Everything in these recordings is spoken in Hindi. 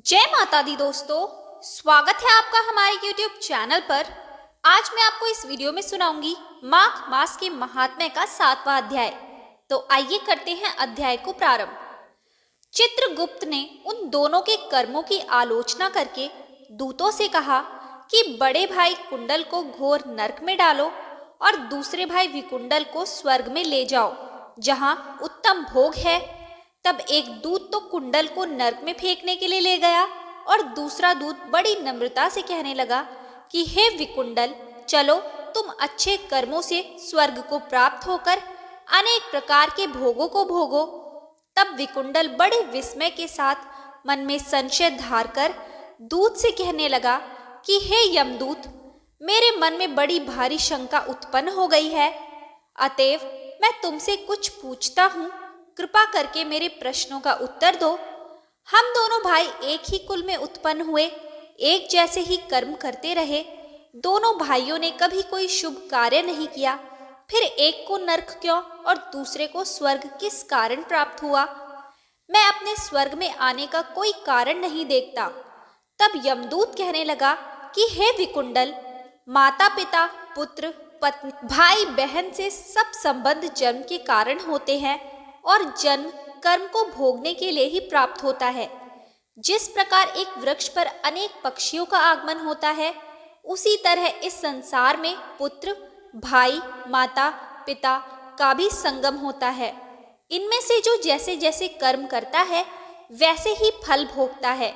जय माता दी दोस्तों, स्वागत है आपका हमारे YouTube चैनल पर। आज मैं आपको इस वीडियो में सुनाऊंगी माघ मास के महात्म्य का 7वां अध्याय। तो आइए करते हैं अध्याय को प्रारंभ। चित्रगुप्त ने उन दोनों के कर्मों की आलोचना करके दूतों से कहा कि बड़े भाई कुंडल को घोर नरक में डालो और दूसरे भाई विकुंडल को स्वर्ग में ले जाओ, जहां उत्तम भोग है। तब एक दूत तो कुंडल को नरक में फेंकने के लिए ले गया और दूसरा दूत बड़ी नम्रता से कहने लगा कि हे विकुंडल, चलो तुम अच्छे कर्मों से स्वर्ग को प्राप्त होकर अनेक प्रकार के भोगों को भोगो। तब विकुंडल बड़े विस्मय के साथ मन में संशय धार कर दूत से कहने लगा कि हे यमदूत, मेरे मन में बड़ी भारी शंका उत्पन्न हो गई है, अतएव मैं तुमसे कुछ पूछता हूँ, कृपा करके मेरे प्रश्नों का उत्तर दो। हम दोनों भाई एक ही कुल में उत्पन्न हुए, एक जैसे ही कर्म करते रहे। दोनों भाइयों ने कभी कोई शुभ कार्य नहीं किया, फिर एक को नरक क्यों और दूसरे को स्वर्ग किस कारण प्राप्त हुआ? मैं अपने स्वर्ग में आने का कोई कारण नहीं देखता। तब यमदूत कहने लगा कि हे विकुंडल, माता पिता पुत्र पत्नी भाई बहन से सब संबंध जन्म के कारण होते हैं और जन्म कर्म को भोगने के लिए ही प्राप्त होता है। जिस प्रकार एक वृक्ष पर अनेक पक्षियों का आगमन होता है, उसी तरह इस संसार में पुत्र भाई माता पिता का भी संगम होता है। इनमें से जो जैसे जैसे कर्म करता है वैसे ही फल भोगता है।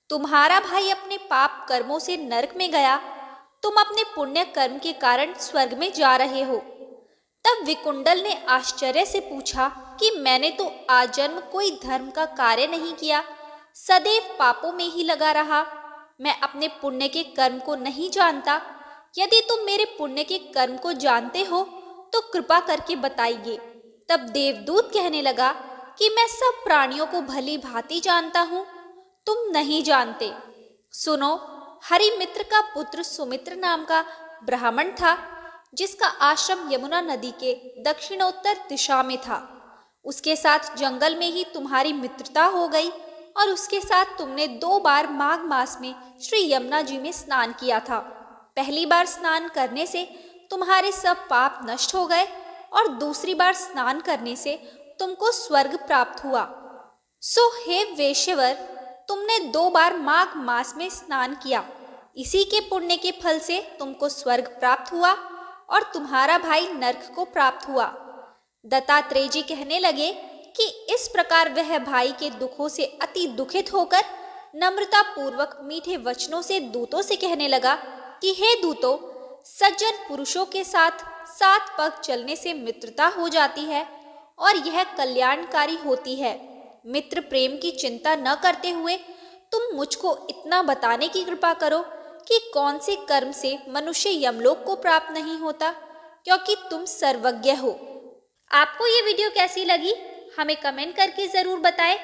तुम्हारा भाई अपने पाप कर्मों से नरक में गया, तुम अपने पुण्य कर्म के कारण स्वर्ग में जा रहे हो। तब विकुंडल ने आश्चर्य से पूछा कि मैंने तो आजन्म कोई धर्म का कार्य नहीं किया, सदैव पापों में ही लगा रहा। मैं अपने पुण्य के कर्म को नहीं जानता। यदि तुम मेरे पुण्य के कर्म को जानते हो तो कृपा करके बताइए। तब देवदूत कहने लगा कि मैं सब प्राणियों को भली भांति जानता हूँ, तुम नहीं जानते। सुनो, हरिमित्र का पुत्र सुमित्र नाम का ब्राह्मण था, जिसका आश्रम यमुना नदी के दक्षिणोत्तर दिशा में था। उसके साथ जंगल में ही तुम्हारी मित्रता हो गई और उसके साथ तुमने 2 बार माघ मास में श्री यमुना जी में स्नान किया था। पहली बार स्नान करने से तुम्हारे सब पाप नष्ट हो गए और दूसरी बार स्नान करने से तुमको स्वर्ग प्राप्त हुआ। सो हे वेश्यवर, तुमने 2 बार माघ मास में स्नान किया, इसी के पुण्य के फल से तुमको स्वर्ग प्राप्त हुआ और तुम्हारा भाई नरक को प्राप्त हुआ। दत्तात्रेय जी कहने लगे कि इस प्रकार वह भाई के दुखों से अति दुखित होकर नम्रता पूर्वक मीठे वचनों से दूतों से कहने लगा कि हे दूतों, सज्जन पुरुषों के साथ 7 पग चलने से मित्रता हो जाती है और यह कल्याणकारी होती है। मित्र प्रेम की चिंता न करते हुए तुम मुझको इतना बताने की कृपा करो कि कौन से कर्म से मनुष्य यमलोक को प्राप्त नहीं होता, क्योंकि तुम सर्वज्ञ हो। आपको ये वीडियो कैसी लगी हमें कमेंट करके ज़रूर बताएं।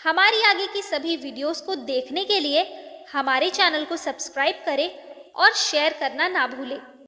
हमारी आगे की सभी वीडियोस को देखने के लिए हमारे चैनल को सब्सक्राइब करें और शेयर करना ना भूलें।